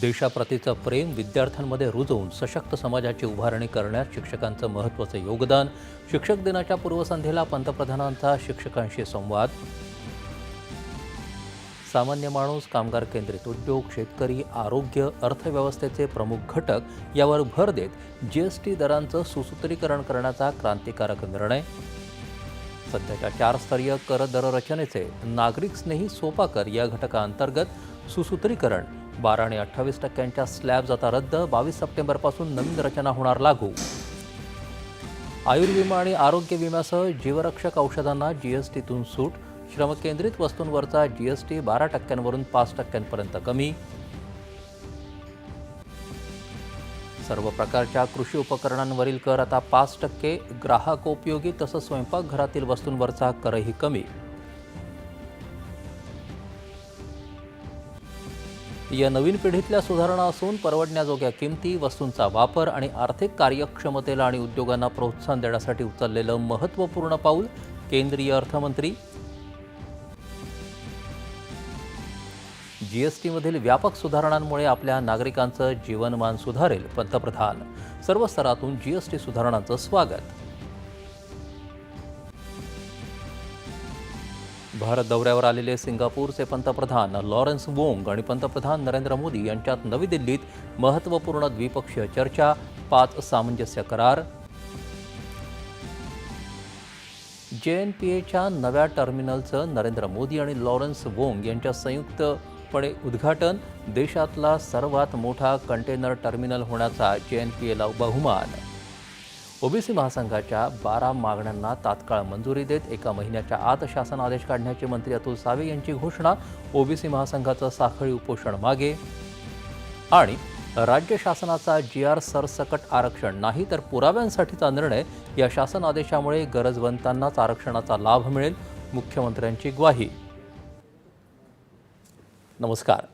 देशाप्रतीचं प्रेम विद्यार्थ्यांमध्ये रुजवून सशक्त समाजाची उभारणी करण्यात शिक्षकांचं महत्त्वाचं योगदान. शिक्षक दिनाच्या पूर्वसंध्येला पंतप्रधानांचा शिक्षकांशी संवाद. सामान्य माणूस, कामगार केंद्रित उद्योग, शेतकरी, आरोग्य, अर्थव्यवस्थेचे प्रमुख घटक यावर भर देत जीएसटी दरांचं सुसूत्रीकरण करण्याचा क्रांतिकारक निर्णय. सध्याच्या 4 स्तरीय कर दर रचनेचे नागरिक स्नेही सोपा कर या घटकाअंतर्गत सुसूत्रीकरण. 12 आणि 28% स्लॅब्स आता रद्द. 22 सप्टेंबरपासून नवीन रचना होणार लागू. आयुर्विमा आणि आरोग्य विम्यासह जीवरक्षक औषधांना जीएसटीतून सूट. श्रमकेंद्रित वस्तूंवरचा जीएसटी 12% 5% कमी. सर्व प्रकारच्या कृषी उपकरणांवरील कर आता 5%. ग्राहकोपयोगी तसंच स्वयंपाकघरातील वस्तूंवरचा करही कमी. या नवीन पिढीतल्या सुधारणा असून परवडण्याजोग्या किमती, वस्तूंचा वापर आणि आर्थिक कार्यक्षमतेला आणि उद्योगांना प्रोत्साहन देण्यासाठी उचललेलं महत्त्वपूर्ण पाऊल. केंद्रीय अर्थमंत्री. जीएसटीमधील व्यापक सुधारणांमुळे आपल्या नागरिकांचं जीवनमान सुधारेल. पंतप्रधान. सर्व स्तरातून जीएसटी सुधारणांचं स्वागत. भारत दौऱ्यावर आलेले सिंगापूरचे पंतप्रधान लॉरेन्स वोंग आणि पंतप्रधान नरेंद्र मोदी यांच्यात नवी दिल्लीत महत्त्वपूर्ण द्विपक्षीय चर्चा. 5 सामंजस्य करार. JNPAच्या नव्या टर्मिनलचं नरेंद्र मोदी आणि लॉरेन्स वोंग यांच्या संयुक्तपणे उद्घाटन. देशातला सर्वात मोठा कंटेनर टर्मिनल होण्याचा JNPAला बहुमान. ओबीसी महासंघाच्या 12 मागण्यांना तात्काळ मंजुरी देत 1 महिन्याच्या आत शासन आदेश काढण्याची मंत्री अतुल सावे यांची घोषणा. ओबीसी महासंघाचं साखळी उपोषण मागे. आणि राज्य शासनाचा GR सरसकट आरक्षण नाही तर पुराव्यांसाठीचा निर्णय. या शासन आदेशामुळे गरजवंतांनाच आरक्षणाचा लाभ मिळेल. मुख्यमंत्र्यांची ग्वाही. नमस्कार.